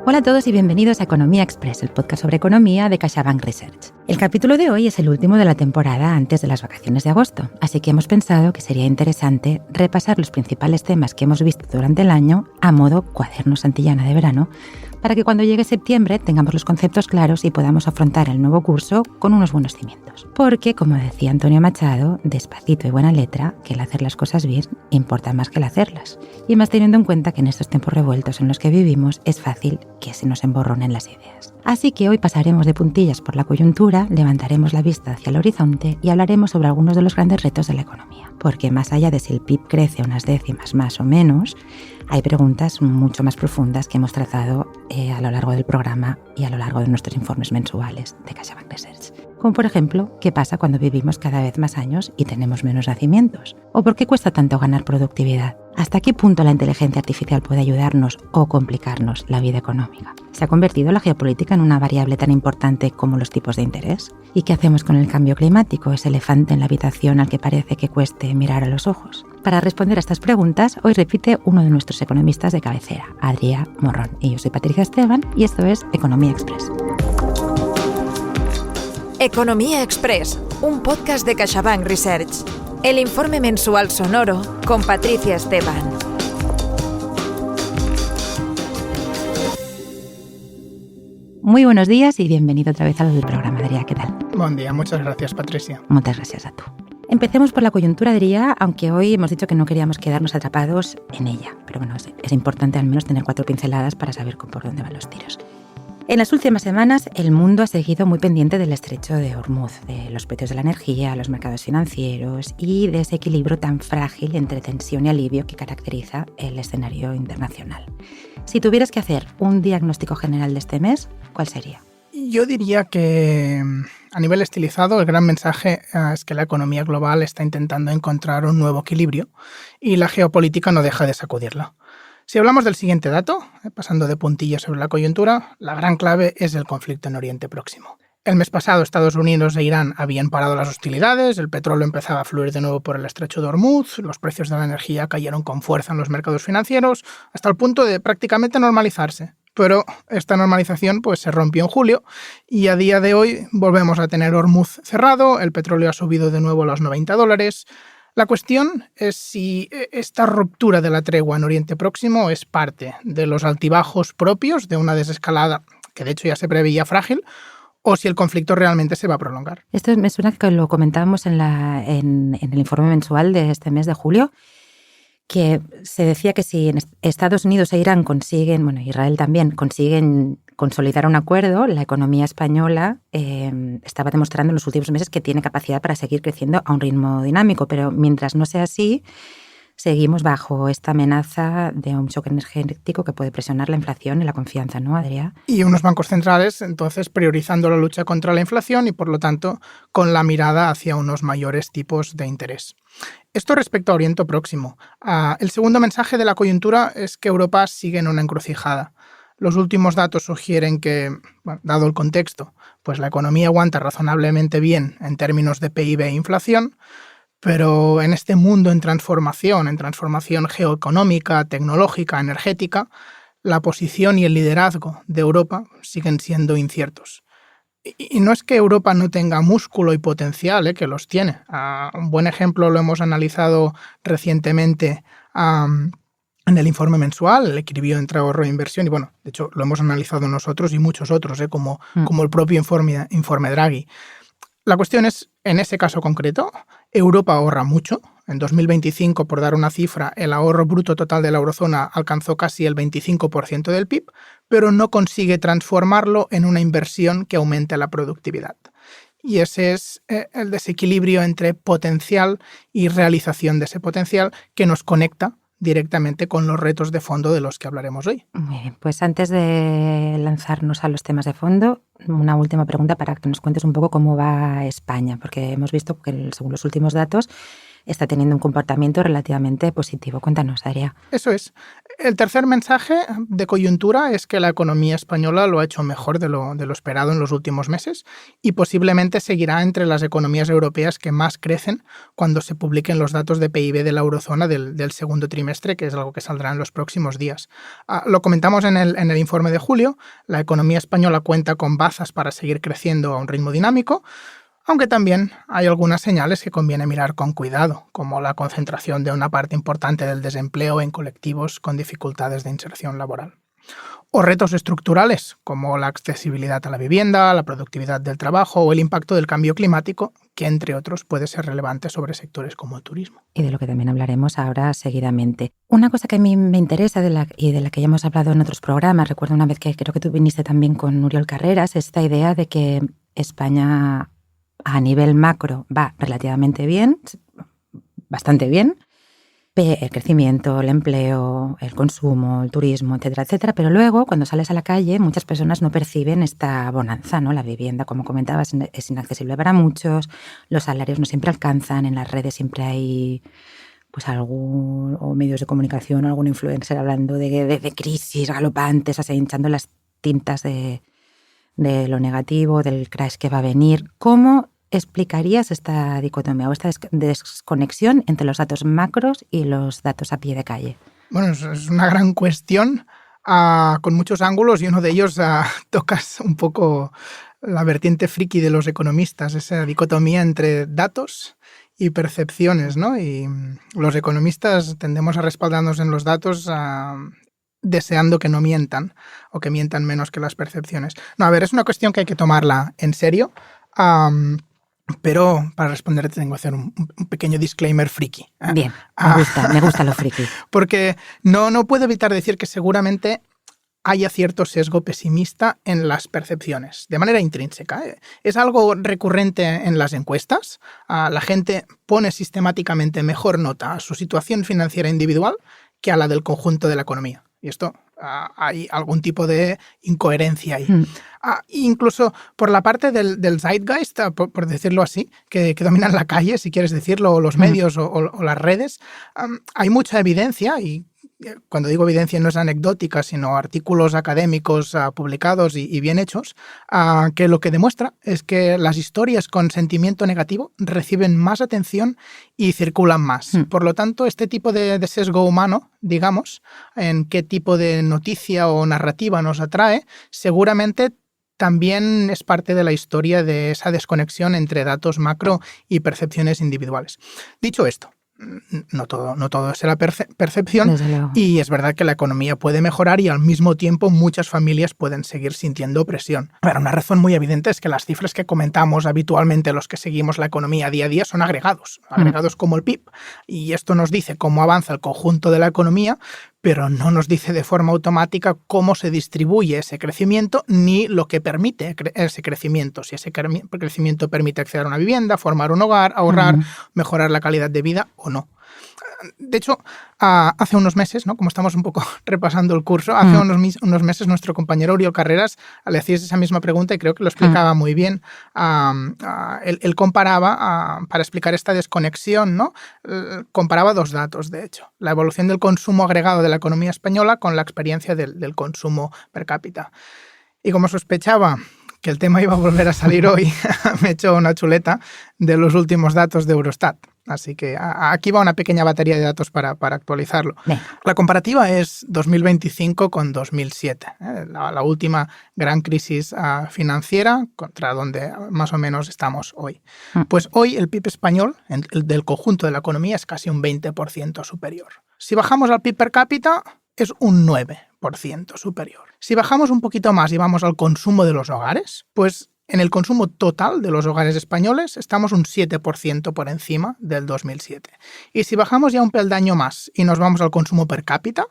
Hola a todos y bienvenidos a Economía Express, el podcast sobre economía de CaixaBank Research. El capítulo de hoy es el último de la temporada antes de las vacaciones de agosto, así que hemos pensado que sería interesante repasar los principales temas que hemos visto durante el año a modo cuaderno Santillana de verano, para que cuando llegue septiembre tengamos los conceptos claros y podamos afrontar el nuevo curso con unos buenos cimientos. Porque, como decía Antonio Machado, despacito y buena letra, que el hacer las cosas bien importa más que el hacerlas. Y más teniendo en cuenta que en estos tiempos revueltos en los que vivimos es fácil que se nos emborronen las ideas. Así que hoy pasaremos de puntillas por la coyuntura, levantaremos la vista hacia el horizonte y hablaremos sobre algunos de los grandes retos de la economía. Porque más allá de si el PIB crece unas décimas más o menos, hay preguntas mucho más profundas que hemos tratado a lo largo del programa y a lo largo de nuestros informes mensuales de CaixaBank Research. Como por ejemplo, ¿qué pasa cuando vivimos cada vez más años y tenemos menos nacimientos? ¿O por qué cuesta tanto ganar productividad? ¿Hasta qué punto la inteligencia artificial puede ayudarnos o complicarnos la vida económica? ¿Se ha convertido la geopolítica en una variable tan importante como los tipos de interés? ¿Y qué hacemos con el cambio climático, ese elefante en la habitación al que parece que cueste mirar a los ojos? Para responder a estas preguntas, hoy repite uno de nuestros economistas de cabecera, Adrià Morrón. Y yo soy Patricia Esteban y esto es Economía Express. Economía Express, un podcast de CaixaBank Research. El informe mensual sonoro con Patricia Esteban. Muy buenos días y bienvenido otra vez al programa, Adrià. ¿Qué tal? Buen día, muchas gracias, Patricia. Muchas gracias a tú. Empecemos por la coyuntura, Adrià, aunque hoy hemos dicho que no queríamos quedarnos atrapados en ella. Pero bueno, es importante al menos tener 4 pinceladas para saber por dónde van los tiros. En las últimas semanas, el mundo ha seguido muy pendiente del estrecho de Hormuz, de los precios de la energía, los mercados financieros y de ese equilibrio tan frágil entre tensión y alivio que caracteriza el escenario internacional. Si tuvieras que hacer un diagnóstico general de este mes, ¿cuál sería? Yo diría que, a nivel estilizado, el gran mensaje es que la economía global está intentando encontrar un nuevo equilibrio y la geopolítica no deja de sacudirla. Si hablamos del siguiente dato, pasando de puntillas sobre la coyuntura, la gran clave es el conflicto en Oriente Próximo. El mes pasado Estados Unidos e Irán habían parado las hostilidades, el petróleo empezaba a fluir de nuevo por el estrecho de Hormuz, los precios de la energía cayeron con fuerza en los mercados financieros, hasta el punto de prácticamente normalizarse. Pero esta normalización se rompió en julio y a día de hoy volvemos a tener Hormuz cerrado, el petróleo ha subido de nuevo a los $90. La cuestión es si esta ruptura de la tregua en Oriente Próximo es parte de los altibajos propios de una desescalada que de hecho ya se preveía frágil, o si el conflicto realmente se va a prolongar. Esto me suena que lo comentábamos en el informe mensual de este mes de julio, que se decía que si en Estados Unidos e Irán consiguen, Israel también, consiguen consolidar un acuerdo, la economía española estaba demostrando en los últimos meses que tiene capacidad para seguir creciendo a un ritmo dinámico, pero mientras no sea así, seguimos bajo esta amenaza de un shock energético que puede presionar la inflación y la confianza, ¿no, Adrià? Y unos bancos centrales, entonces, priorizando la lucha contra la inflación y, por lo tanto, con la mirada hacia unos mayores tipos de interés. Esto respecto a Oriente Próximo. El segundo mensaje de la coyuntura es que Europa sigue en una encrucijada. Los últimos datos sugieren que, dado el contexto, la economía aguanta razonablemente bien en términos de PIB e inflación, pero en este mundo en transformación geoeconómica, tecnológica, energética, la posición y el liderazgo de Europa siguen siendo inciertos. Y no es que Europa no tenga músculo y potencial, que los tiene. Un buen ejemplo lo hemos analizado recientemente en el informe mensual, el equilibrio entre ahorro e inversión, y de hecho lo hemos analizado nosotros y muchos otros, como el propio informe Draghi. La cuestión es, en ese caso concreto, Europa ahorra mucho. En 2025, por dar una cifra, el ahorro bruto total de la eurozona alcanzó casi el 25% del PIB, pero no consigue transformarlo en una inversión que aumente la productividad. Y ese es el desequilibrio entre potencial y realización de ese potencial que nos conecta directamente con los retos de fondo de los que hablaremos hoy. Muy bien, pues antes de lanzarnos a los temas de fondo, una última pregunta para que nos cuentes un poco cómo va España, porque hemos visto que según los últimos datos está teniendo un comportamiento relativamente positivo. Cuéntanos, Daria. Eso es. El tercer mensaje de coyuntura es que la economía española lo ha hecho mejor de lo esperado en los últimos meses y posiblemente seguirá entre las economías europeas que más crecen cuando se publiquen los datos de PIB de la eurozona del segundo trimestre, que es algo que saldrá en los próximos días. Lo comentamos en el informe de julio. La economía española cuenta con bazas para seguir creciendo a un ritmo dinámico, aunque también hay algunas señales que conviene mirar con cuidado, como la concentración de una parte importante del desempleo en colectivos con dificultades de inserción laboral. O retos estructurales, como la accesibilidad a la vivienda, la productividad del trabajo o el impacto del cambio climático, que entre otros puede ser relevante sobre sectores como el turismo. Y de lo que también hablaremos ahora seguidamente. Una cosa que a mí me interesa y de la que ya hemos hablado en otros programas, recuerdo una vez que creo que tú viniste también con Oriol Carreras, esta idea de que España a nivel macro va relativamente bien, bastante bien. El crecimiento, el empleo, el consumo, el turismo, etcétera, etcétera. Pero luego, cuando sales a la calle, muchas personas no perciben esta bonanza, ¿no? La vivienda, como comentabas, es inaccesible para muchos, los salarios no siempre alcanzan, en las redes siempre hay pues o medios de comunicación, algún influencer hablando de crisis galopantes, así hinchando las tintas de lo negativo, del crash que va a venir. ¿Cómo explicarías esta dicotomía o esta desconexión entre los datos macros y los datos a pie de calle? Bueno, es una gran cuestión con muchos ángulos y uno de ellos tocas un poco la vertiente friki de los economistas, esa dicotomía entre datos y percepciones, ¿no? Y los economistas tendemos a respaldarnos en los datos deseando que no mientan o que mientan menos que las percepciones. No, a ver, es una cuestión que hay que tomarla en serio, pero para responderte tengo que hacer un pequeño disclaimer friki. Bien, me gusta lo friki. Porque no puedo evitar decir que seguramente haya cierto sesgo pesimista en las percepciones, de manera intrínseca. Es algo recurrente en las encuestas. La gente pone sistemáticamente mejor nota a su situación financiera individual que a la del conjunto de la economía. Y esto hay algún tipo de incoherencia ahí. Incluso por la parte del zeitgeist, por decirlo así, que dominan la calle, si quieres decirlo, o los medios o las redes, hay mucha evidencia, y cuando digo evidencia no es anecdótica, sino artículos académicos publicados y bien hechos, que lo que demuestra es que las historias con sentimiento negativo reciben más atención y circulan más. Por lo tanto, este tipo de sesgo humano, digamos, en qué tipo de noticia o narrativa nos atrae, seguramente también es parte de la historia de esa desconexión entre datos macro y percepciones individuales. Dicho esto, no todo es la percepción, y es verdad que la economía puede mejorar y al mismo tiempo muchas familias pueden seguir sintiendo presión. Pero una razón muy evidente es que las cifras que comentamos habitualmente los que seguimos la economía día a día son agregados como el PIB, y esto nos dice cómo avanza el conjunto de la economía, pero no nos dice de forma automática cómo se distribuye ese crecimiento ni lo que permite ese crecimiento. Si ese crecimiento permite acceder a una vivienda, formar un hogar, ahorrar, mejorar la calidad de vida o no. De hecho, hace unos meses, ¿no? Como estamos un poco repasando el curso, hace unos meses nuestro compañero Oriol Carreras le hacía esa misma pregunta y creo que lo explicaba muy bien. Él comparaba, para explicar esta desconexión, ¿no? Comparaba dos datos, de hecho. La evolución del consumo agregado de la economía española con la experiencia del consumo per cápita. Y como sospechaba que el tema iba a volver a salir hoy, me he hecho una chuleta de los últimos datos de Eurostat. Así que aquí va una pequeña batería de datos para actualizarlo. Bien. La comparativa es 2025 con 2007, la última gran crisis financiera contra donde más o menos estamos hoy. Pues hoy el PIB español, el del conjunto de la economía, es casi un 20% superior. Si bajamos al PIB per cápita, es un 9% superior. Si bajamos un poquito más y vamos al consumo de los hogares, pues en el consumo total de los hogares españoles estamos un 7% por encima del 2007. Y si bajamos ya un peldaño más y nos vamos al consumo per cápita,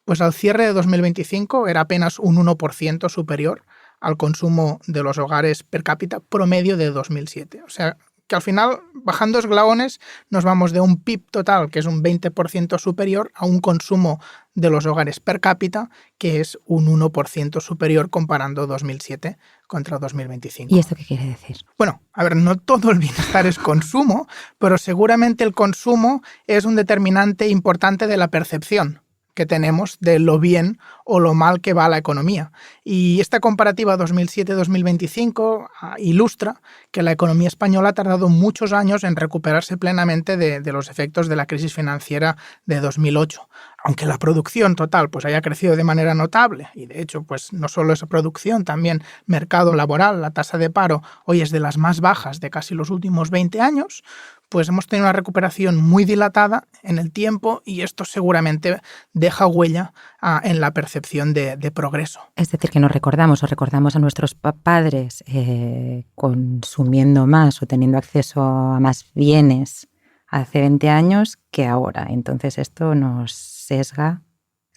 pues al cierre de 2025 era apenas un 1% superior al consumo de los hogares per cápita promedio de 2007. O sea, que al final, bajando esglaones, nos vamos de un PIB total, que es un 20% superior, a un consumo de los hogares per cápita, que es un 1% superior comparando 2007 contra 2025. ¿Y esto qué quiere decir? Bueno, a ver, no todo el bienestar es consumo, pero seguramente el consumo es un determinante importante de la percepción que tenemos de lo bien o lo mal que va la economía. Y esta comparativa 2007-2025 ilustra que la economía española ha tardado muchos años en recuperarse plenamente de los efectos de la crisis financiera de 2008. Aunque la producción total pues haya crecido de manera notable, y de hecho pues no solo esa producción, también mercado laboral, la tasa de paro hoy es de las más bajas de casi los últimos 20 años, pues hemos tenido una recuperación muy dilatada en el tiempo y esto seguramente deja huella en la percepción de progreso. Es decir, que nos recordamos a nuestros padres consumiendo más o teniendo acceso a más bienes hace 20 años que ahora. Entonces esto nos sesga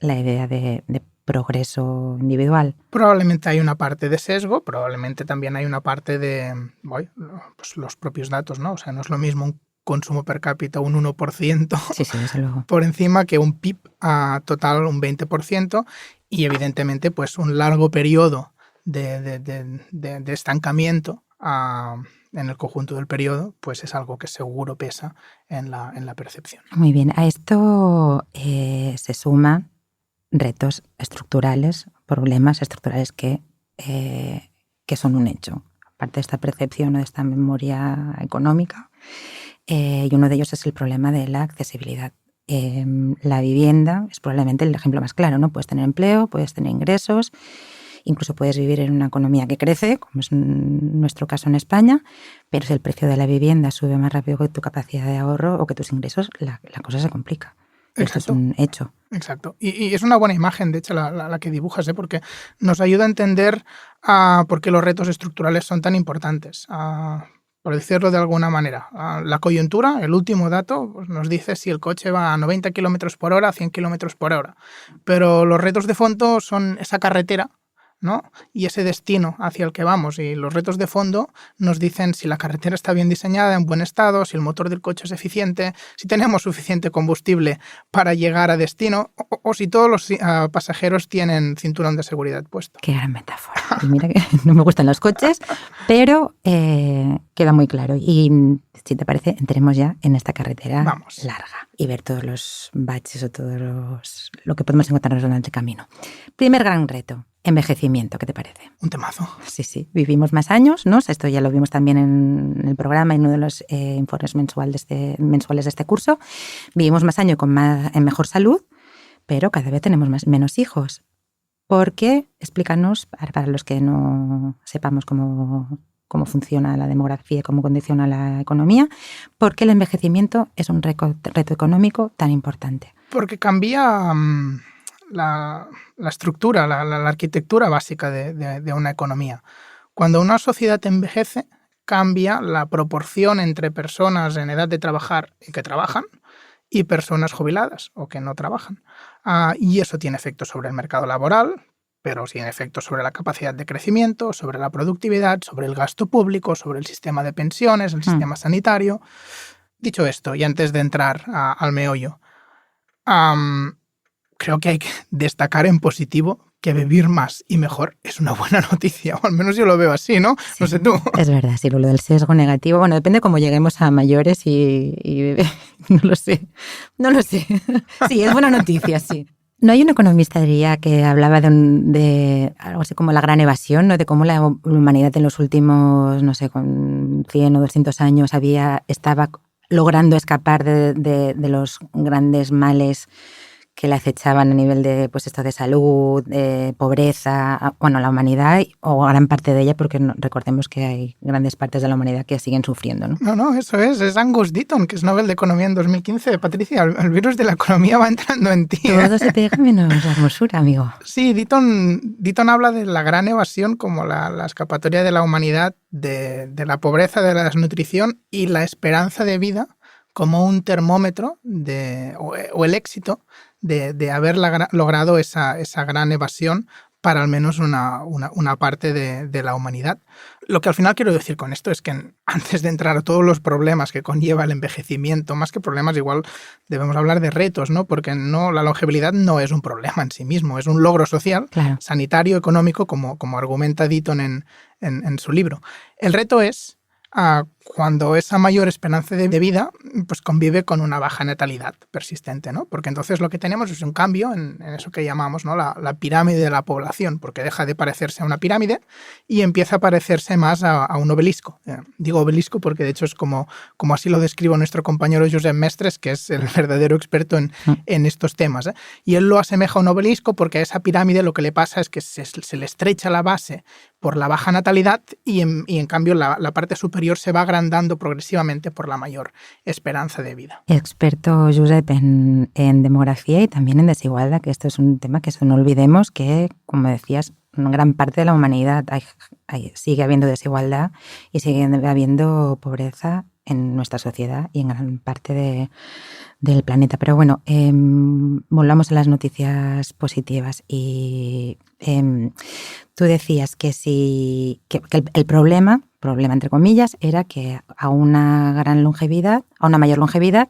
la idea de progreso individual. Probablemente hay una parte de sesgo, probablemente también hay una parte de pues los propios datos, ¿no? O sea, no es lo mismo un consumo per cápita un 1% sí, desde luego, por encima que un PIB total un 20% y evidentemente pues un largo periodo de estancamiento en el conjunto del periodo, pues es algo que seguro pesa en la percepción. Muy bien, a esto se suman retos estructurales, problemas estructurales que son un hecho. Aparte de esta percepción o de esta memoria económica, y uno de ellos es el problema de la accesibilidad. La vivienda es probablemente el ejemplo más claro, ¿no? Puedes tener empleo, puedes tener ingresos, incluso puedes vivir en una economía que crece, como es nuestro caso en España, pero si el precio de la vivienda sube más rápido que tu capacidad de ahorro o que tus ingresos, la cosa se complica. Esto es un hecho. Exacto. Y es una buena imagen, de hecho, la que dibujas, porque nos ayuda a entender por qué los retos estructurales son tan importantes. Por decirlo de alguna manera, la coyuntura, el último dato, pues nos dice si el coche va a 90 km por hora, a 100 km por hora. Pero los retos de fondo son esa carretera, ¿no? Y ese destino hacia el que vamos. Y los retos de fondo nos dicen si la carretera está bien diseñada, en buen estado, si el motor del coche es eficiente, si tenemos suficiente combustible para llegar a destino o si todos los pasajeros tienen cinturón de seguridad puesto. Qué gran metáfora. Y mira que no me gustan los coches, pero queda muy claro. Y si te parece, entremos ya en esta carretera larga y ver todos los baches o lo que podemos encontrarnos durante el camino. Primer gran reto. Envejecimiento, ¿qué te parece? Un temazo. Sí. Vivimos más años, ¿no? Esto ya lo vimos también en el programa, en uno de los informes mensuales de este curso. Vivimos más años en mejor salud, pero cada vez tenemos menos hijos. ¿Por qué? Explícanos, para los que no sepamos cómo funciona la demografía y cómo condiciona la economía, ¿por qué el envejecimiento es un reto económico tan importante? Porque cambia la estructura, la arquitectura básica de una economía. Cuando una sociedad envejece, cambia la proporción entre personas en edad de trabajar y que trabajan y personas jubiladas o que no trabajan. Y eso tiene efectos sobre el mercado laboral, pero tiene efectos sobre la capacidad de crecimiento, sobre la productividad, sobre el gasto público, sobre el sistema de pensiones, el sistema sanitario. Dicho esto, y antes de entrar al meollo, creo que hay que destacar en positivo que vivir más y mejor es una buena noticia, o al menos yo lo veo así, ¿no? Sí, no sé tú. Es verdad, sí, lo del sesgo negativo, bueno, depende cómo lleguemos a mayores y no lo sé. Sí, es buena noticia, sí. ¿No hay un economista, diría, que hablaba de algo así como la gran evasión, ¿no? De cómo la humanidad en los últimos, no sé, con 100 o 200 años estaba logrando escapar de los grandes males que le acechaban a nivel de, pues esto de salud, de pobreza, bueno, la humanidad o gran parte de ella, porque recordemos que hay grandes partes de la humanidad que siguen sufriendo, ¿no? No, eso es Angus Deaton, que es Nobel de Economía en 2015. Patricia, el virus de la economía va entrando en ti. Todo se pega menos la hermosura, amigo. Sí, Deaton habla de la gran evasión como la escapatoria de la humanidad de la pobreza, de la desnutrición y la esperanza de vida como un termómetro o el éxito de haber logrado esa gran evasión para al menos una parte de la humanidad. Lo que al final quiero decir con esto es que antes de entrar a todos los problemas que conlleva el envejecimiento, más que problemas igual debemos hablar de retos, ¿no? Porque la longevidad no es un problema en sí mismo, es un logro social, claro, sanitario, económico, como argumenta Deaton en su libro. El reto es cuando esa mayor esperanza de vida pues convive con una baja natalidad persistente, ¿no? Porque entonces lo que tenemos es un cambio en eso que llamamos, ¿no? la pirámide de la población, porque deja de parecerse a una pirámide y empieza a parecerse más a un obelisco. Digo obelisco porque de hecho es como así lo describe nuestro compañero Josep Mestres, que es el verdadero experto en estos temas, ¿eh? Y él lo asemeja a un obelisco porque a esa pirámide lo que le pasa es que se le estrecha la base por la baja natalidad y en cambio la parte superior se va agrandando progresivamente por la mayor esperanza de vida. Experto Josep en demografía y también en desigualdad, que esto es un tema que no olvidemos que, como decías, en gran parte de la humanidad sigue habiendo desigualdad y sigue habiendo pobreza en nuestra sociedad y en gran parte del planeta. Pero bueno, volvamos a las noticias positivas y tú decías que el problema entre comillas, era que a una mayor longevidad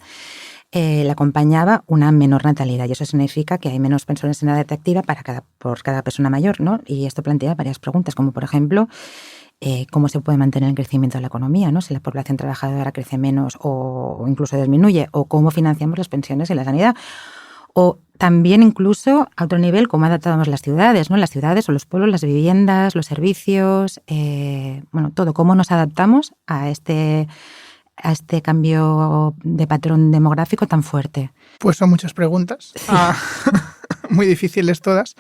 le acompañaba una menor natalidad y eso significa que hay menos personas en edad activa por cada persona mayor, ¿no? Y esto plantea varias preguntas, como por ejemplo, cómo se puede mantener el crecimiento de la economía, ¿no? Si la población trabajadora crece menos o incluso disminuye, o cómo financiamos las pensiones y la sanidad. O también incluso a otro nivel, cómo adaptamos las ciudades, ¿no? Las ciudades o los pueblos, las viviendas, los servicios, todo, cómo nos adaptamos a este cambio de patrón demográfico tan fuerte. Pues son muchas preguntas, muy difíciles todas,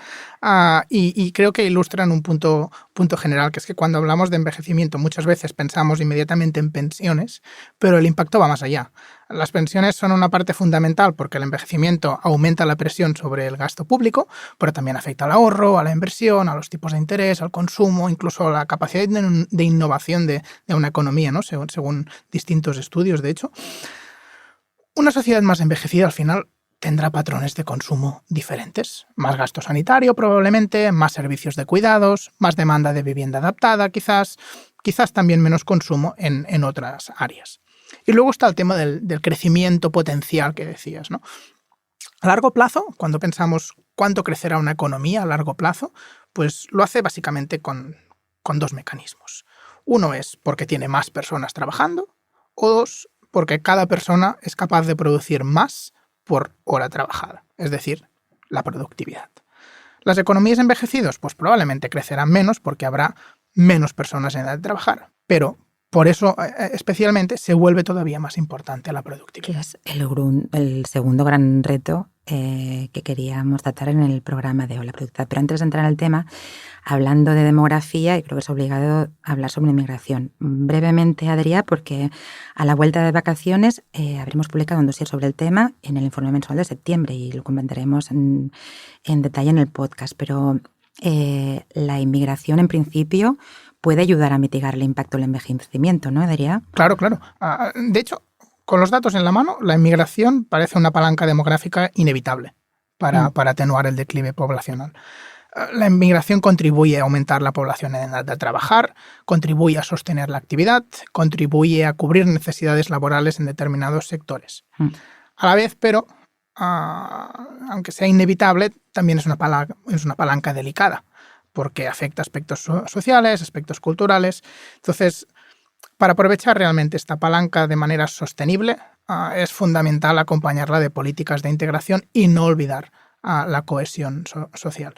y creo que ilustran un punto general, que es que cuando hablamos de envejecimiento muchas veces pensamos inmediatamente en pensiones, pero el impacto va más allá. Las pensiones son una parte fundamental porque el envejecimiento aumenta la presión sobre el gasto público, pero también afecta al ahorro, a la inversión, a los tipos de interés, al consumo, incluso a la capacidad de innovación de una economía, ¿no? Según distintos estudios, de hecho. Una sociedad más envejecida al final tendrá patrones de consumo diferentes. Más gasto sanitario probablemente, más servicios de cuidados, más demanda de vivienda adaptada quizás también menos consumo en otras áreas. Y luego está el tema del crecimiento potencial que decías, ¿no? A largo plazo, cuando pensamos cuánto crecerá una economía a largo plazo, pues lo hace básicamente con dos mecanismos. Uno es porque tiene más personas trabajando, o dos, porque cada persona es capaz de producir más por hora trabajada, es decir, la productividad. Las economías envejecidas, pues probablemente crecerán menos porque habrá menos personas en edad de trabajar, pero por eso, especialmente, se vuelve todavía más importante la productividad. Que es el segundo gran reto que queríamos tratar en el programa de hoy, la productividad. Pero antes de entrar en el tema, hablando de demografía, y creo que es obligado hablar sobre inmigración. Brevemente, Adrià, porque a la vuelta de vacaciones habremos publicado un dossier sobre el tema en el informe mensual de septiembre y lo comentaremos en detalle en el podcast. Pero la inmigración, en principio, puede ayudar a mitigar el impacto del envejecimiento, ¿no, Adrià? Claro. De hecho, con los datos en la mano, la inmigración parece una palanca demográfica inevitable para atenuar el declive poblacional. La inmigración contribuye a aumentar la población en edad de trabajar, contribuye a sostener la actividad, contribuye a cubrir necesidades laborales en determinados sectores. A la vez, pero, aunque sea inevitable, también es una palanca delicada, porque afecta aspectos sociales, aspectos culturales. Entonces, para aprovechar realmente esta palanca de manera sostenible, es fundamental acompañarla de políticas de integración y no olvidar la cohesión social.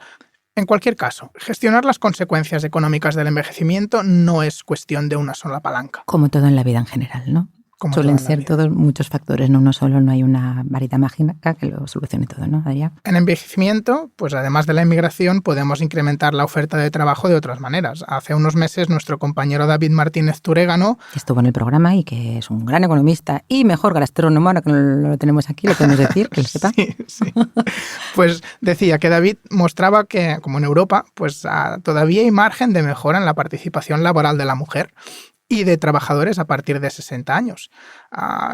En cualquier caso, gestionar las consecuencias económicas del envejecimiento no es cuestión de una sola palanca. Como todo en la vida en general, ¿no? Suelen ser todos muchos factores, no uno solo, no hay una varita mágica que lo solucione todo, ¿no, Adrià? En envejecimiento, pues además de la inmigración, podemos incrementar la oferta de trabajo de otras maneras. Hace unos meses, nuestro compañero David Martínez Turégano, que estuvo en el programa y que es un gran economista y mejor gastrónomo, ahora que lo tenemos aquí, lo podemos decir, que lo sepa. Sí. Pues decía que David mostraba que, como en Europa, pues todavía hay margen de mejora en la participación laboral de la mujer y de trabajadores a partir de 60 años.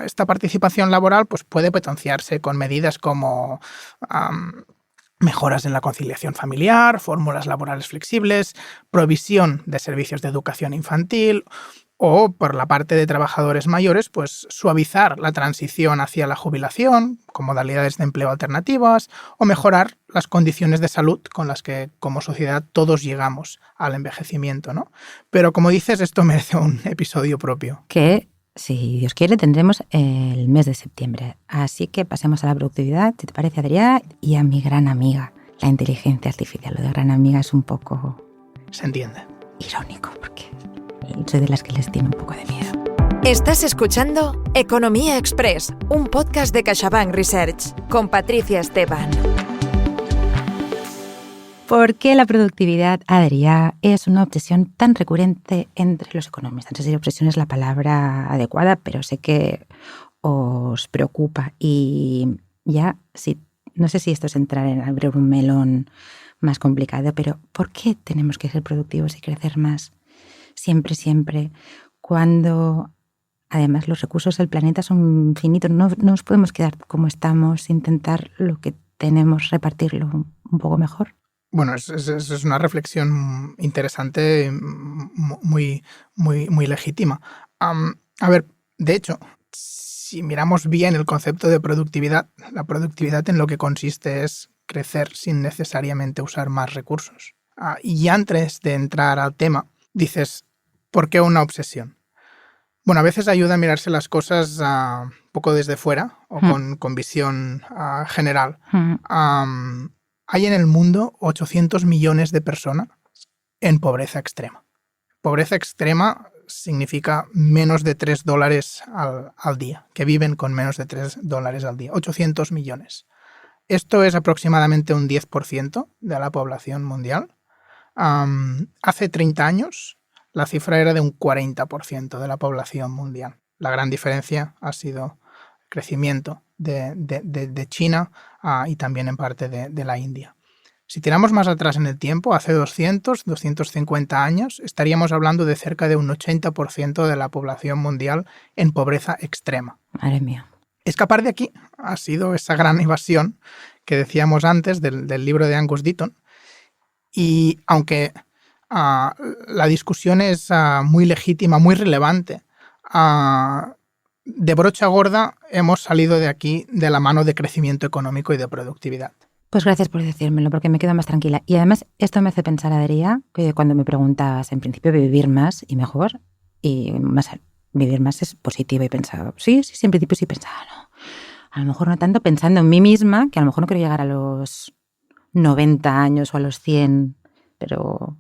Esta participación laboral pues, puede potenciarse con medidas como mejoras en la conciliación familiar, fórmulas laborales flexibles, provisión de servicios de educación infantil o, por la parte de trabajadores mayores, pues suavizar la transición hacia la jubilación con modalidades de empleo alternativas o mejorar las condiciones de salud con las que como sociedad todos llegamos al envejecimiento, ¿no? Pero como dices, esto merece un episodio propio. Que, si Dios quiere, tendremos el mes de septiembre. Así que pasemos a la productividad, si te parece, Adrià, y a mi gran amiga, la inteligencia artificial. Lo de gran amiga es un poco... Se entiende. Irónico, porque soy de las que les tiene un poco de miedo. Estás escuchando Economía Express, un podcast de CaixaBank Research, con Patricia Esteban. ¿Por qué la productividad, Adrià, es una obsesión tan recurrente entre los economistas? No sé si obsesión es la palabra adecuada, pero sé que os preocupa. Y ya, sí, no sé si esto es entrar en abrir un melón más complicado, pero ¿por qué tenemos que ser productivos y crecer más? Siempre, cuando además los recursos del planeta son finitos. No nos podemos quedar como estamos, intentar lo que tenemos, repartirlo un poco mejor. Bueno, es una reflexión interesante, muy legítima. A ver, de hecho, si miramos bien el concepto de productividad, la productividad en lo que consiste es crecer sin necesariamente usar más recursos. Y antes de entrar al tema, dices, ¿por qué una obsesión? Bueno, a veces ayuda a mirarse las cosas un poco desde fuera o con visión general. Hay en el mundo 800 millones de personas en pobreza extrema. Pobreza extrema significa menos de $3 al día, que viven con menos de $3 al día. 800 millones. Esto es aproximadamente un 10% de la población mundial. Hace 30 años la cifra era de un 40% de la población mundial. La gran diferencia ha sido el crecimiento de China y también en parte de la India. Si tiramos más atrás en el tiempo, hace 250 años, estaríamos hablando de cerca de un 80% de la población mundial en pobreza extrema. Madre mía. Escapar de aquí ha sido esa gran evasión que decíamos antes del libro de Angus Deaton. Y aunque la discusión es muy legítima, muy relevante, de brocha gorda hemos salido de aquí de la mano de crecimiento económico y de productividad. Pues gracias por decírmelo, porque me quedo más tranquila. Y además esto me hace pensar, Adrià, que cuando me preguntabas en principio vivir más y mejor, y más vivir más es positivo, y pensaba, sí, en principio sí pensaba, no. A lo mejor no tanto, pensando en mí misma, que a lo mejor no quiero llegar a los 90 años o a los 100, pero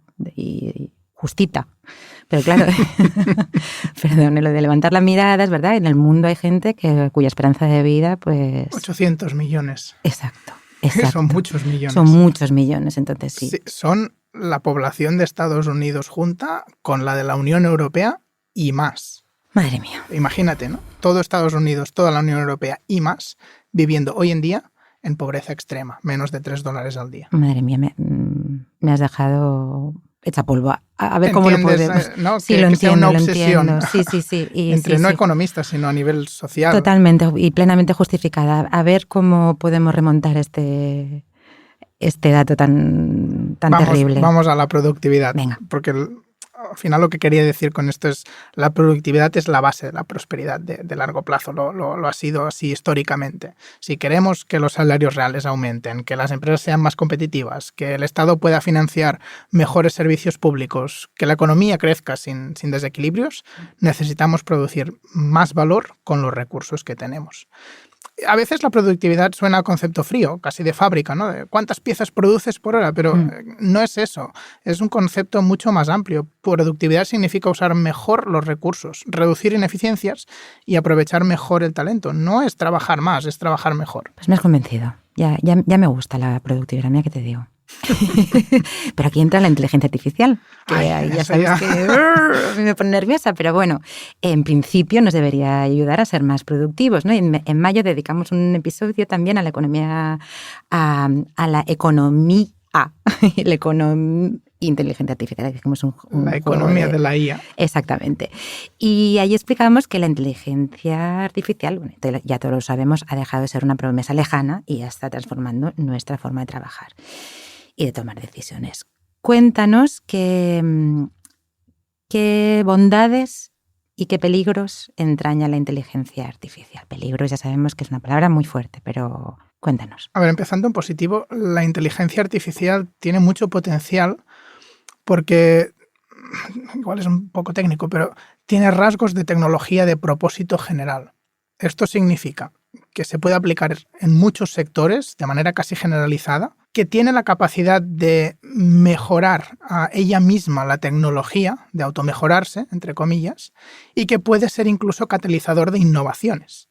justita. Pero claro, perdón, lo de levantar la mirada es verdad. En el mundo hay gente cuya esperanza de vida, pues... 800 millones. Exacto. Son muchos millones. Son muchos millones, entonces sí. Son la población de Estados Unidos junta con la de la Unión Europea y más. Madre mía. Imagínate, ¿no? Todo Estados Unidos, toda la Unión Europea y más viviendo hoy en día en pobreza extrema, menos de $3 al día. Madre mía, me has dejado hecha polvo. A ver cómo lo podemos... ¿no? Sí, lo entiendo, lo entiendo. Sí. Entre no economistas, sino a nivel social. Totalmente y plenamente justificada. A ver cómo podemos remontar este dato tan terrible. Vamos a la productividad. Venga. Porque al final lo que quería decir con esto es la productividad es la base de la prosperidad de largo plazo. Lo ha sido así históricamente. Si queremos que los salarios reales aumenten, que las empresas sean más competitivas, que el Estado pueda financiar mejores servicios públicos, que la economía crezca sin desequilibrios, necesitamos producir más valor con los recursos que tenemos. A veces la productividad suena a concepto frío, casi de fábrica, ¿no? De ¿cuántas piezas produces por hora? Pero no es eso. Es un concepto mucho más amplio. Productividad significa usar mejor los recursos, reducir ineficiencias y aprovechar mejor el talento. No es trabajar más, es trabajar mejor. Pues me has convencido. Ya me gusta la productividad, mira que te digo. Pero aquí entra la inteligencia artificial, que ahí ya sabes que a mí me pone nerviosa, pero bueno, en principio nos debería ayudar a ser más productivos, ¿no? Y en mayo dedicamos un episodio también a la economía, a la economía, inteligencia artificial, decimos la economía de la IA. Exactamente. Y ahí explicamos que la inteligencia artificial, bueno, ya todos lo sabemos, ha dejado de ser una promesa lejana y ya está transformando nuestra forma de trabajar y de tomar decisiones. Cuéntanos qué bondades y qué peligros entraña la inteligencia artificial. Peligros ya sabemos que es una palabra muy fuerte, pero cuéntanos. A ver, empezando en positivo, la inteligencia artificial tiene mucho potencial porque, igual es un poco técnico, pero tiene rasgos de tecnología de propósito general. Esto significa que se puede aplicar en muchos sectores de manera casi generalizada, que tiene la capacidad de mejorar a ella misma la tecnología, de automejorarse, entre comillas, y que puede ser incluso catalizador de innovaciones.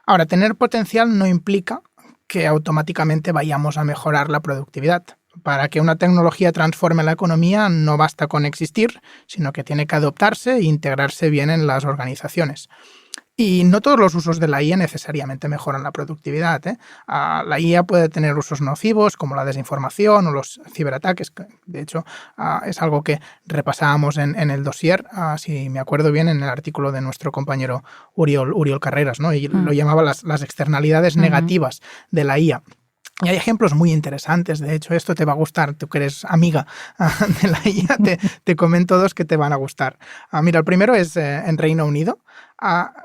Ahora, tener potencial no implica que automáticamente vayamos a mejorar la productividad. Para que una tecnología transforme la economía no basta con existir, sino que tiene que adoptarse e integrarse bien en las organizaciones. Y no todos los usos de la IA necesariamente mejoran la productividad, ¿eh? La IA puede tener usos nocivos como la desinformación o los ciberataques. De hecho, es algo que repasábamos en el dossier, si me acuerdo bien, en el artículo de nuestro compañero Uriol Carreras, ¿no? Y lo llamaba las externalidades negativas de la IA. Y hay ejemplos muy interesantes, de hecho, esto te va a gustar, tú que eres amiga de la IA, te comento dos que te van a gustar. Mira, el primero es en Reino Unido.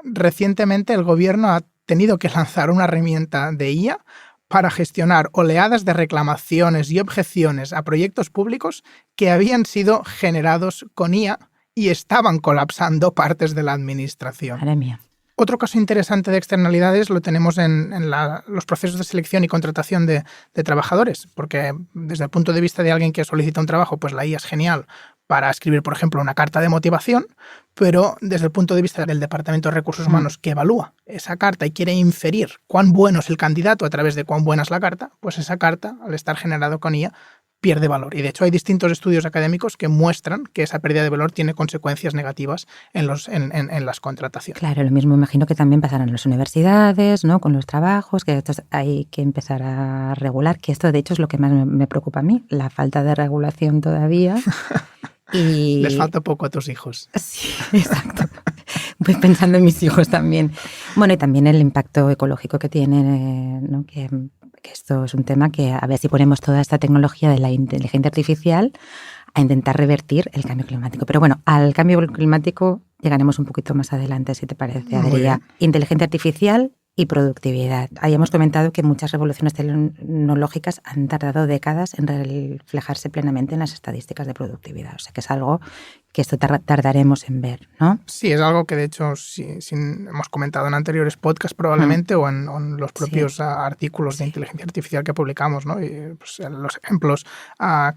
Recientemente el gobierno ha tenido que lanzar una herramienta de IA para gestionar oleadas de reclamaciones y objeciones a proyectos públicos que habían sido generados con IA y estaban colapsando partes de la administración. Madre mía. Otro caso interesante de externalidades lo tenemos en los procesos de selección y contratación de trabajadores, porque desde el punto de vista de alguien que solicita un trabajo, pues la IA es genial para escribir, por ejemplo, una carta de motivación, pero desde el punto de vista del Departamento de Recursos Humanos que evalúa esa carta y quiere inferir cuán bueno es el candidato a través de cuán buena es la carta, pues esa carta, al estar generado con IA, pierde valor. Y de hecho hay distintos estudios académicos que muestran que esa pérdida de valor tiene consecuencias negativas en las contrataciones. Claro, lo mismo imagino que también pasará en las universidades, ¿no? Con los trabajos, que esto hay que empezar a regular, que esto de hecho es lo que más me preocupa a mí, la falta de regulación todavía. Y... Les falta poco a tus hijos. Sí, exacto. Voy pensando en mis hijos también. Bueno, y también el impacto ecológico que tiene, ¿no? Que esto es un tema que a ver si ponemos toda esta tecnología de la inteligencia artificial a intentar revertir el cambio climático. Pero bueno, al cambio climático llegaremos un poquito más adelante, si te parece, Adrià. Inteligencia artificial y productividad. Habíamos comentado que muchas revoluciones tecnológicas han tardado décadas en reflejarse plenamente en las estadísticas de productividad. O sea que es algo que esto tardaremos en ver, ¿no? Sí, es algo que de hecho hemos comentado en anteriores podcasts probablemente o en los propios artículos de inteligencia artificial que publicamos, ¿no? Y, pues, los ejemplos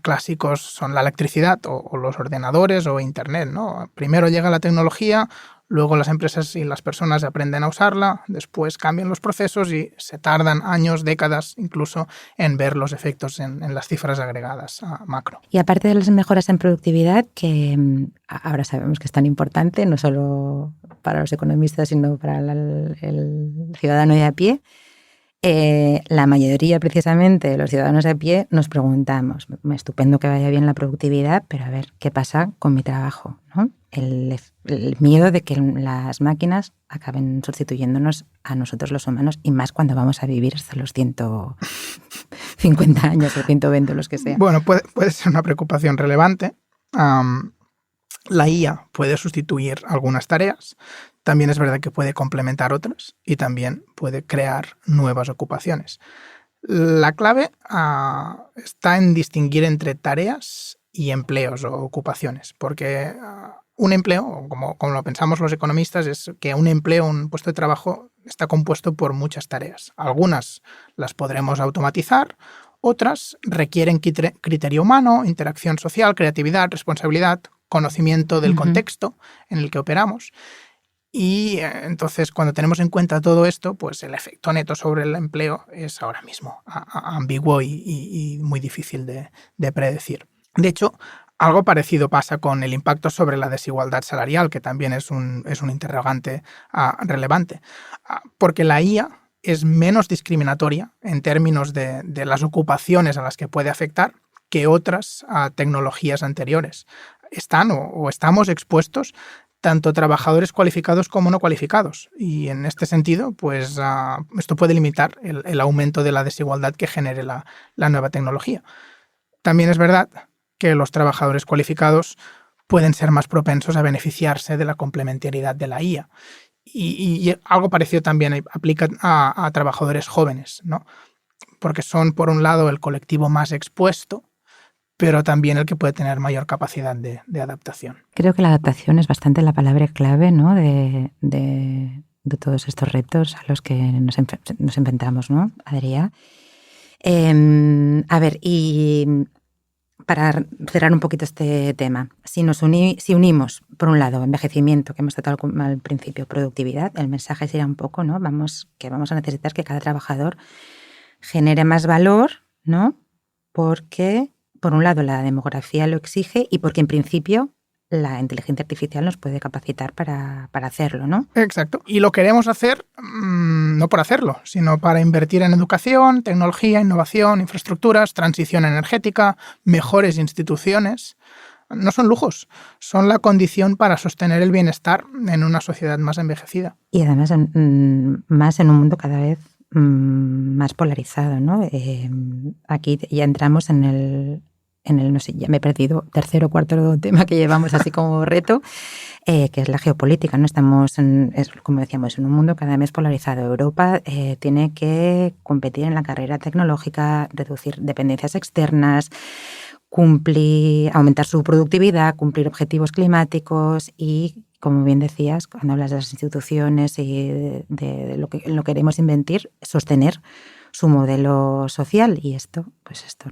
clásicos son la electricidad o los ordenadores o Internet, ¿no? Primero llega la tecnología, luego las empresas y las personas aprenden a usarla, después cambian los procesos y se tardan años, décadas incluso en ver los efectos en las cifras agregadas macro. Y aparte de las mejoras en productividad, que ahora sabemos que es tan importante, no solo para los economistas, sino para el ciudadano de a pie, la mayoría precisamente de los ciudadanos de a pie nos preguntamos, estupendo que vaya bien la productividad, pero a ver, ¿qué pasa con mi trabajo? ¿No? El miedo de que las máquinas acaben sustituyéndonos a nosotros los humanos y más cuando vamos a vivir hasta los 150 años o 120 o los que sea. Bueno, puede ser una preocupación relevante. La IA puede sustituir algunas tareas, también es verdad que puede complementar otras y también puede crear nuevas ocupaciones. La clave está en distinguir entre tareas y empleos o ocupaciones, porque un empleo, como lo pensamos los economistas, es que un empleo, un puesto de trabajo, está compuesto por muchas tareas. Algunas las podremos automatizar, otras requieren criterio humano, interacción social, creatividad, responsabilidad, conocimiento del contexto en el que operamos. Y entonces, cuando tenemos en cuenta todo esto, pues el efecto neto sobre el empleo es ahora mismo ambiguo y muy difícil de predecir. De hecho, algo parecido pasa con el impacto sobre la desigualdad salarial, que también es un interrogante relevante, porque la IA es menos discriminatoria en términos de las ocupaciones a las que puede afectar que otras tecnologías anteriores. Están o estamos expuestos tanto trabajadores cualificados como no cualificados. Y en este sentido, pues esto puede limitar el aumento de la desigualdad que genere la nueva tecnología. También es verdad que los trabajadores cualificados pueden ser más propensos a beneficiarse de la complementariedad de la IA. Y algo parecido también aplica a trabajadores jóvenes, ¿no? Porque son, por un lado, el colectivo más expuesto, pero también el que puede tener mayor capacidad de adaptación. Creo que la adaptación es bastante la palabra clave, ¿no? de todos estos retos a los que nos enfrentamos, ¿no, Adrià? A ver, y para cerrar un poquito este tema, si unimos, por un lado, envejecimiento, que hemos tratado al principio, productividad, el mensaje sería un poco, ¿no? Que vamos a necesitar que cada trabajador genere más valor, ¿no? Porque, por un lado, la demografía lo exige y porque, en principio, la inteligencia artificial nos puede capacitar para hacerlo, ¿no? Exacto. Y lo queremos hacer no por hacerlo, sino para invertir en educación, tecnología, innovación, infraestructuras, transición energética, mejores instituciones. No son lujos, son la condición para sostener el bienestar en una sociedad más envejecida. Y además, más en un mundo cada vez más polarizado, ¿no? Aquí ya entramos en el, no sé, ya me he perdido, tercer o cuarto tema que llevamos así como reto, que es la geopolítica, ¿no? Estamos, como decíamos, en un mundo cada vez polarizado. Europa tiene que competir en la carrera tecnológica, reducir dependencias externas, aumentar su productividad, cumplir objetivos climáticos y, como bien decías, cuando hablas de las instituciones y de lo que queremos sostener su modelo social. Y esto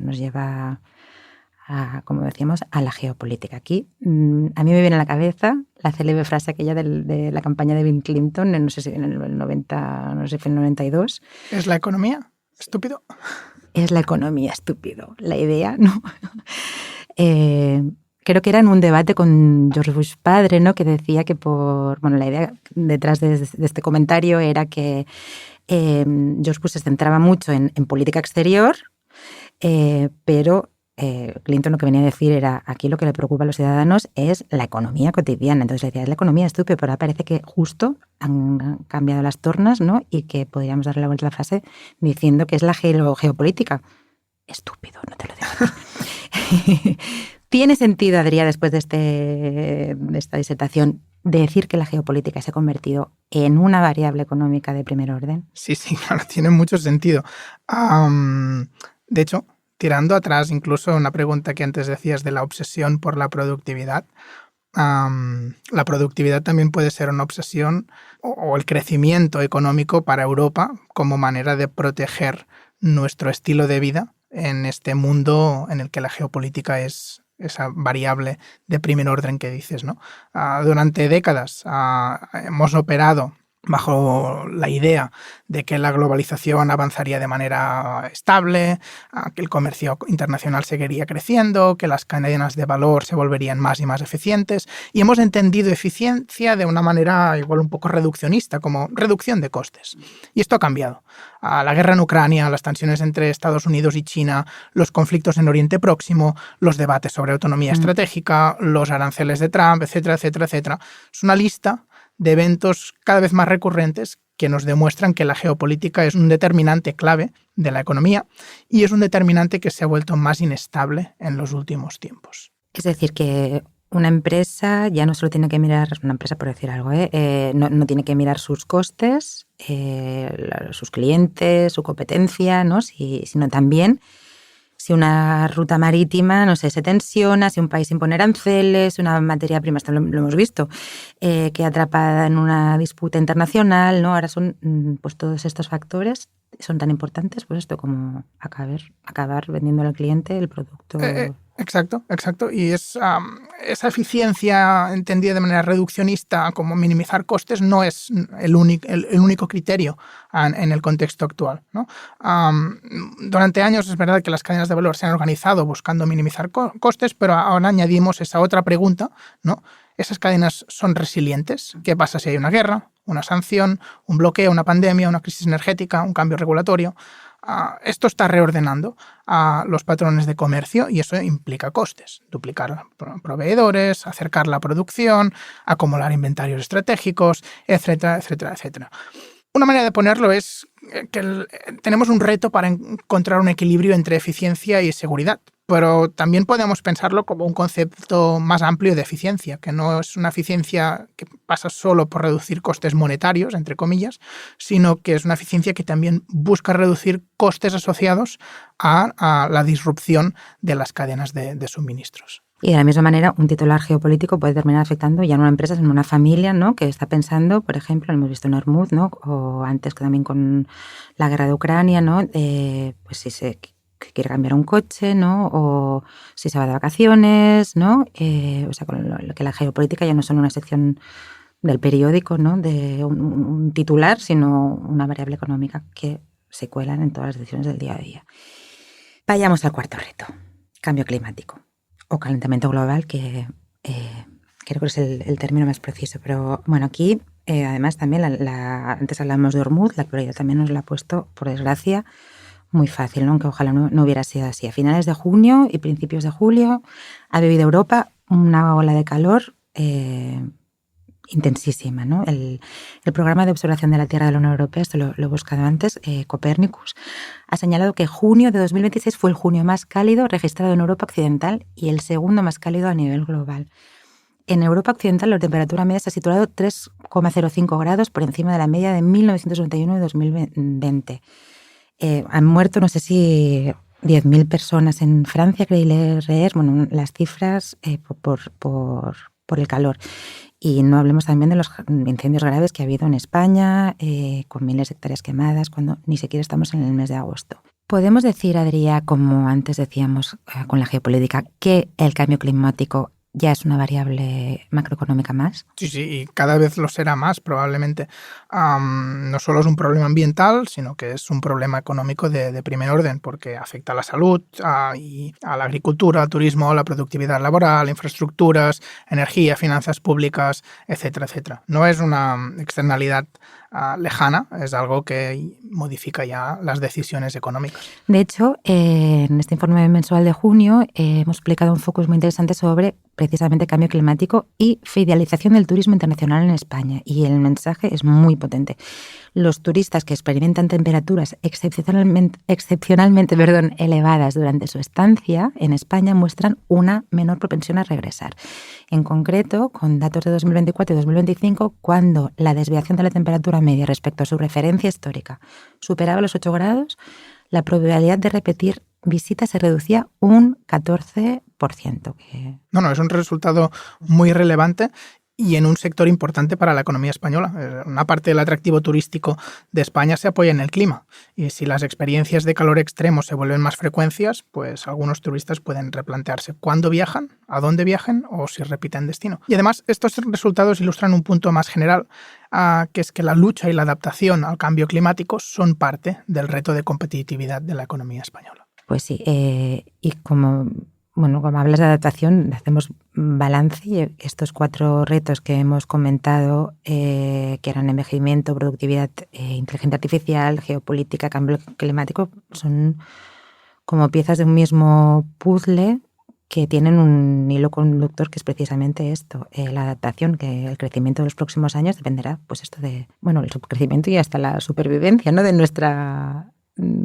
nos lleva como decíamos, a la geopolítica. Aquí a mí me viene a la cabeza la célebre frase aquella de la campaña de Bill Clinton, no sé si en el 90, no sé si en el 92. ¿Es la economía? ¿Estúpido? Es la economía, estúpido. La idea, ¿no? Creo que era en un debate con George Bush padre, ¿no? Que decía que la idea detrás de este comentario era que George Bush se centraba mucho en política exterior, pero Clinton lo que venía a decir era, aquí lo que le preocupa a los ciudadanos es la economía cotidiana. Entonces decía, es la economía estúpida, pero ahora parece que justo han cambiado las tornas, ¿no? Y que podríamos darle la vuelta a la frase diciendo que es la geopolítica. Estúpido, no te lo digo. ¿Tiene sentido, Adrià, después de esta disertación, decir que la geopolítica se ha convertido en una variable económica de primer orden? Sí, claro, tiene mucho sentido. De hecho, tirando atrás, incluso una pregunta que antes decías de la obsesión por la productividad, la productividad también puede ser una obsesión o el crecimiento económico para Europa como manera de proteger nuestro estilo de vida en este mundo en el que la geopolítica es esa variable de primer orden que dices, ¿no? Durante décadas hemos operado bajo la idea de que la globalización avanzaría de manera estable, que el comercio internacional seguiría creciendo, que las cadenas de valor se volverían más y más eficientes, y hemos entendido eficiencia de una manera igual un poco reduccionista, como reducción de costes. Y esto ha cambiado. La guerra en Ucrania, las tensiones entre Estados Unidos y China, los conflictos en Oriente Próximo, los debates sobre autonomía estratégica, los aranceles de Trump, etcétera, etcétera, etcétera. Es una lista de eventos cada vez más recurrentes que nos demuestran que la geopolítica es un determinante clave de la economía y es un determinante que se ha vuelto más inestable en los últimos tiempos. Es decir, que una empresa ya no solo tiene que mirar, una empresa por decir algo, no tiene que mirar sus costes, sus clientes, su competencia, ¿no? Sino también si una ruta marítima, no sé, se tensiona, si un país impone aranceles, una materia prima, esto lo hemos visto, queda atrapada en una disputa internacional, ¿no? Ahora son pues todos estos factores son tan importantes, pues esto como acabar vendiendo al cliente el producto. Exacto. Y esa eficiencia entendida de manera reduccionista como minimizar costes no es el único criterio en el contexto actual, ¿no? Durante años es verdad que las cadenas de valor se han organizado buscando minimizar costes, pero ahora añadimos esa otra pregunta, ¿no? ¿Esas cadenas son resilientes? ¿Qué pasa si hay una guerra, una sanción, un bloqueo, una pandemia, una crisis energética, un cambio regulatorio? Esto está reordenando los patrones de comercio y eso implica costes. Duplicar proveedores, acercar la producción, acumular inventarios estratégicos, etcétera, etcétera, etcétera. Una manera de ponerlo es que tenemos un reto para encontrar un equilibrio entre eficiencia y seguridad, pero también podemos pensarlo como un concepto más amplio de eficiencia, que no es una eficiencia que pasa solo por reducir costes monetarios, entre comillas, sino que es una eficiencia que también busca reducir costes asociados a la disrupción de las cadenas de suministros. Y de la misma manera, un titular geopolítico puede terminar afectando ya no a una empresa, sino a una familia, ¿no? Que está pensando, por ejemplo, lo hemos visto en Hormuz, ¿no? O antes que también con la guerra de Ucrania, ¿no? Pues si se quiere cambiar un coche, ¿no? O si se va de vacaciones, ¿no? O sea, con lo que la geopolítica ya no es solo una sección del periódico, ¿no? De un titular, sino una variable económica que se cuelan en todas las decisiones del día a día. Vayamos al cuarto reto, cambio climático. O calentamiento global, que creo que es el término más preciso. Pero bueno, aquí además también, antes hablamos de Hormuz, la actualidad también nos la ha puesto, por desgracia, muy fácil, ¿no? Aunque ojalá no hubiera sido así. A finales de junio y principios de julio ha vivido Europa una ola de calor intensísima, ¿no? El programa de observación de la Tierra de la Unión Europea, esto lo he buscado antes, Copernicus, ha señalado que junio de 2026 fue el junio más cálido registrado en Europa Occidental y el segundo más cálido a nivel global. En Europa Occidental la temperatura media se ha situado 3,05 grados por encima de la media de 1991 y 2020. Han muerto, no sé si 10.000 personas en Francia, creí leer, bueno, las cifras por el calor. Y no hablemos también de los incendios graves que ha habido en España, con miles de hectáreas quemadas, cuando ni siquiera estamos en el mes de agosto. ¿Podemos decir, Adrià, como antes decíamos con la geopolítica, que el cambio climático ya es una variable macroeconómica más? Sí, y cada vez lo será más probablemente. No solo es un problema ambiental, sino que es un problema económico de primer orden, porque afecta a la salud, y a la agricultura, al turismo, la productividad laboral, infraestructuras, energía, finanzas públicas, etcétera, etcétera. No es una externalidad lejana, es algo que modifica ya las decisiones económicas. De hecho, en este informe mensual de junio hemos explicado un focus muy interesante sobre precisamente cambio climático y fidelización del turismo internacional en España. Y el mensaje es muy potente. Los turistas que experimentan temperaturas excepcionalmente elevadas durante su estancia en España muestran una menor propensión a regresar. En concreto, con datos de 2024 y 2025, cuando la desviación de la temperatura media respecto a su referencia histórica superaba los 8 grados, la probabilidad de repetir visitas se reducía un 14%. No, es un resultado muy relevante y en un sector importante para la economía española. Una parte del atractivo turístico de España se apoya en el clima. Y si las experiencias de calor extremo se vuelven más frecuentes, pues algunos turistas pueden replantearse cuándo viajan, a dónde viajan o si repiten destino. Y además, estos resultados ilustran un punto más general, que es que la lucha y la adaptación al cambio climático son parte del reto de competitividad de la economía española. Pues sí, y como hablas de adaptación, hacemos balance y estos 4 retos que hemos comentado, que eran envejecimiento, productividad, inteligencia artificial, geopolítica, cambio climático, son como piezas de un mismo puzzle que tienen un hilo conductor que es precisamente esto, la adaptación, que el crecimiento de los próximos años dependerá, pues esto de, el subcrecimiento y hasta la supervivencia, ¿no?, de nuestra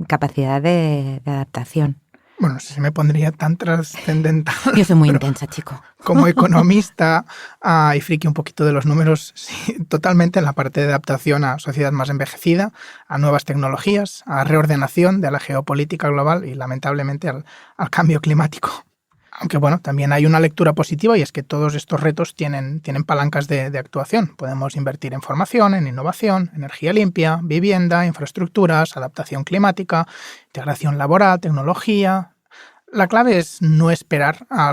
capacidad de adaptación. Bueno, si me pondría tan trascendental. Yo soy muy intensa, chico. Como economista y friki un poquito de los números, sí, totalmente en la parte de adaptación a sociedad más envejecida, a nuevas tecnologías, a reordenación de la geopolítica global y lamentablemente al cambio climático. Aunque también hay una lectura positiva y es que todos estos retos tienen palancas de actuación. Podemos invertir en formación, en innovación, energía limpia, vivienda, infraestructuras, adaptación climática, integración laboral, tecnología. La clave es no esperar a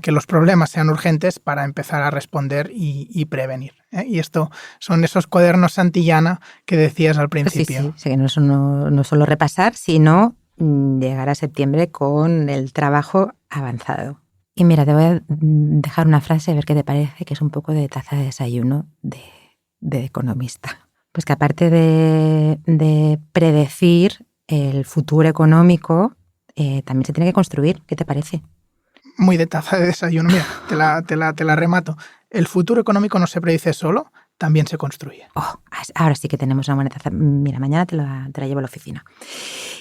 que los problemas sean urgentes para empezar a responder y prevenir. Y esto son esos cuadernos Santillana que decías al principio. Sí, que no solo repasar, sino llegar a septiembre con el trabajo avanzado. Y mira, te voy a dejar una frase a ver qué te parece, que es un poco de taza de desayuno de economista. Pues que aparte de predecir el futuro económico, también se tiene que construir. ¿Qué te parece? Muy de taza de desayuno. Mira, te la remato. El futuro económico no se predice solo, también se construye. Oh, ahora sí que tenemos una buena taza. Mira, mañana te la llevo a la oficina.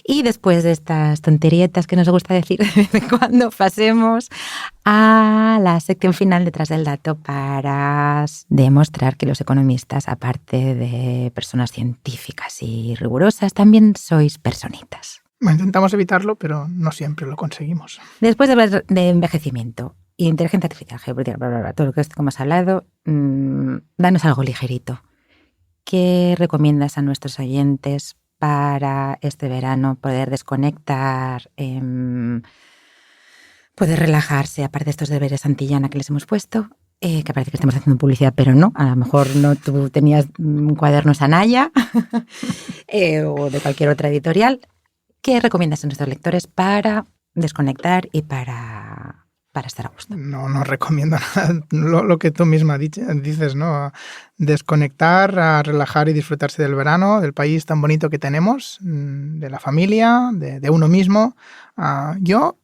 Y después de estas tonterietas que nos gusta decir de vez en cuando, pasemos a la sección final detrás del dato para demostrar que los economistas, aparte de personas científicas y rigurosas, también sois personitas. Bueno, intentamos evitarlo, pero no siempre lo conseguimos. Después de hablar de envejecimiento y inteligencia artificial, geopolítica, bla, bla, bla, todo lo que hemos hablado, danos algo ligerito. ¿Qué recomiendas a nuestros oyentes para este verano poder desconectar, poder relajarse, aparte de estos deberes Santillana que les hemos puesto? Que parece que estamos haciendo publicidad, pero no. A lo mejor no, tú tenías un cuaderno Sanaya o de cualquier otra editorial. ¿Qué recomiendas a nuestros lectores para desconectar y para estar a gusto? No recomiendo nada. Lo que tú misma dices, ¿no? Desconectar, a relajar y disfrutarse del verano, del país tan bonito que tenemos, de la familia, de uno mismo. Yo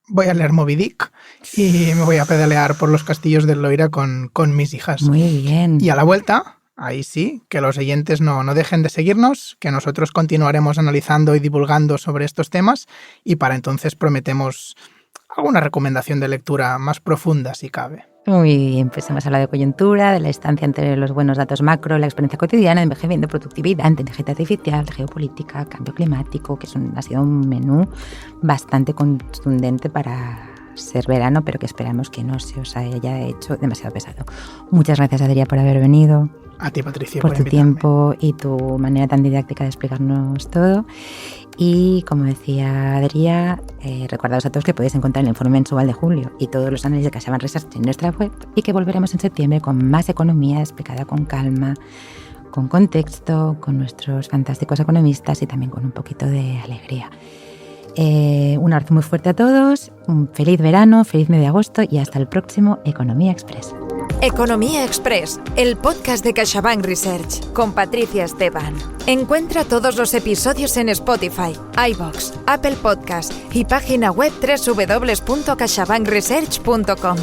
voy a leer Moby Dick y me voy a pedalear por los castillos del Loira con mis hijas. Muy bien. Y a la vuelta, ahí sí, que los oyentes no dejen de seguirnos, que nosotros continuaremos analizando y divulgando sobre estos temas y para entonces prometemos alguna recomendación de lectura más profunda si cabe. Muy bien, pues hemos hablado de coyuntura, de la distancia entre los buenos datos macro, la experiencia cotidiana, de envejecimiento, productividad, inteligencia artificial, geopolítica, cambio climático, que ha sido un menú bastante contundente para ser verano, pero que esperamos que no se os haya hecho demasiado pesado. Muchas gracias, Adrià, por haber venido. A ti, Patricia, por tu invitarme. tiempo y tu manera tan didáctica de explicarnos todo. Y como decía Adrià, recordaos a todos que podéis encontrar el informe mensual de julio y todos los análisis de CaixaBank Research en nuestra web y que volveremos en septiembre con más economía explicada con calma, con contexto, con nuestros fantásticos economistas y también con un poquito de alegría. Un abrazo muy fuerte a todos, un feliz verano, feliz mes de agosto y hasta el próximo Economía Express. Economía Express, el podcast de CaixaBank Research con Patricia Esteban. Encuentra todos los episodios en Spotify, iVoox, Apple Podcast y página web www.caixabankresearch.com.